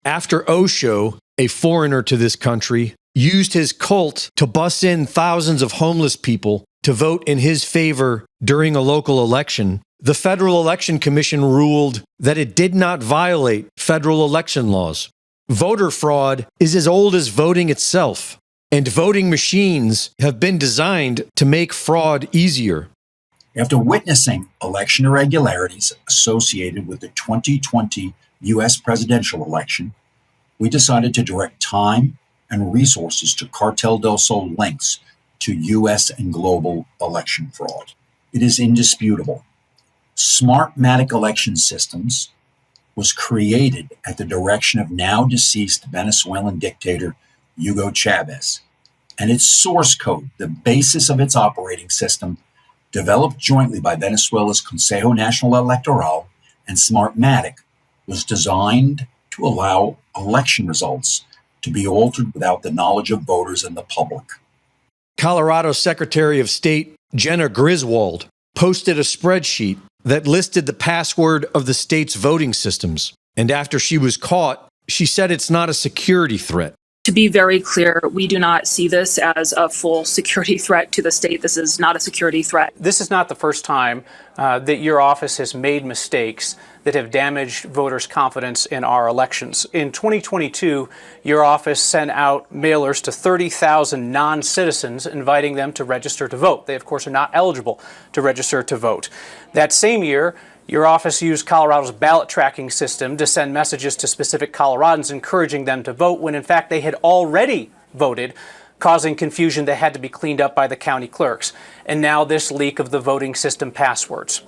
after Osho, a foreigner to this country, used his cult to bus in thousands of homeless people to vote in his favor during a local election, the Federal Election Commission ruled that it did not violate federal election laws. Voter fraud is as old as voting itself, and voting machines have been designed to make fraud easier. After witnessing election irregularities associated with the 2020 U.S. presidential election, we decided to direct time and resources to Cartel del Sol links to U.S. and global election fraud. It is indisputable. Smartmatic Election Systems was created at the direction of now deceased Venezuelan dictator Hugo Chavez, and its source code, the basis of its operating system, developed jointly by Venezuela's Consejo Nacional Electoral and Smartmatic, was designed to allow election results to be altered without the knowledge of voters and the public. Colorado Secretary of State Jenna Griswold posted a spreadsheet that listed the password of the state's voting systems. And after she was caught, she said it's not a security threat. To be very clear, we do not see this as a full security threat to the state. This is not a security threat. This is not the first time that your office has made mistakes that have damaged voters' confidence in our elections. In 2022, your office sent out mailers to 30,000 non-citizens inviting them to register to vote. They, of course, are not eligible to register to vote. That same year, your office used Colorado's ballot tracking system to send messages to specific Coloradans encouraging them to vote when, in fact, they had already voted, causing confusion that had to be cleaned up by the county clerks. And now this leak of the voting system passwords.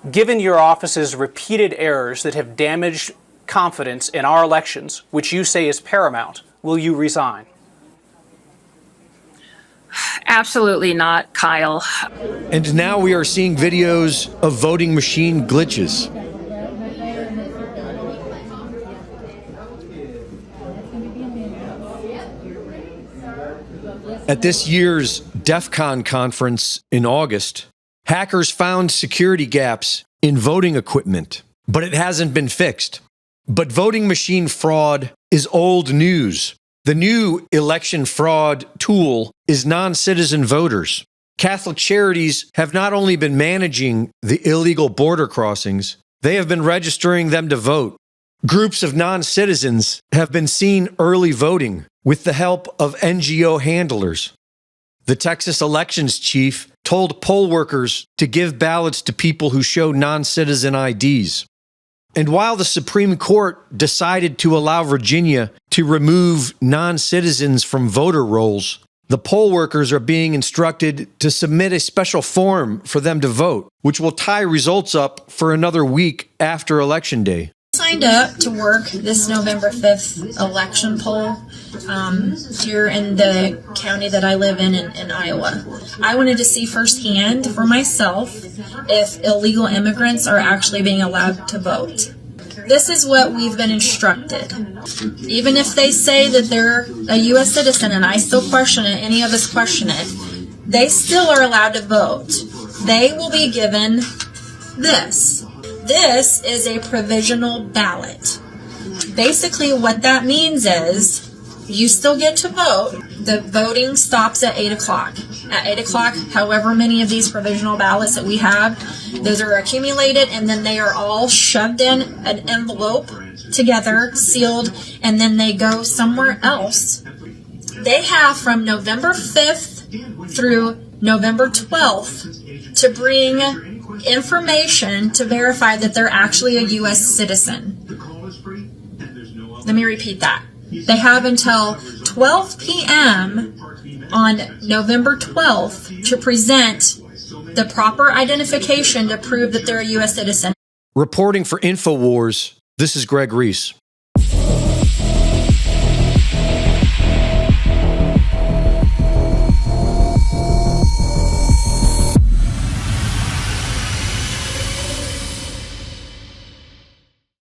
Given your office's repeated errors that have damaged confidence in our elections, which you say is paramount, will you resign? Absolutely not, Kyle. And now we are seeing videos of voting machine glitches. At this year's DEF CON conference in August, hackers found security gaps in voting equipment, but it hasn't been fixed. But voting machine fraud is old news. The new election fraud tool is non-citizen voters. Catholic Charities have not only been managing the illegal border crossings, they have been registering them to vote. Groups of non-citizens have been seen early voting with the help of NGO handlers. The Texas elections chief told poll workers to give ballots to people who show non-citizen IDs. And while the Supreme Court decided to allow Virginia to remove non-citizens from voter rolls, the poll workers are being instructed to submit a special form for them to vote, which will tie results up for another week after Election Day. Signed up to work this November 5th election poll here in the county that I live in Iowa. I wanted to see firsthand for myself if illegal immigrants are actually being allowed to vote. This is what we've been instructed. Even if they say that they're a U.S. citizen and I still question it, any of us question it, they still are allowed to vote. They will be given this. This is a provisional ballot. Basically what that means is you still get to vote. The voting stops at 8 o'clock. At 8 o'clock, however many of these provisional ballots that we have, those are accumulated and then they are all shoved in an envelope together, sealed, and then they go somewhere else. They have from November 5th through November 12th to bring information to verify that they're actually a U.S. citizen. Let me repeat that. They have until 12 p.m. on November 12th to present the proper identification to prove that they're a U.S. citizen. Reporting for InfoWars, this is Greg Reese.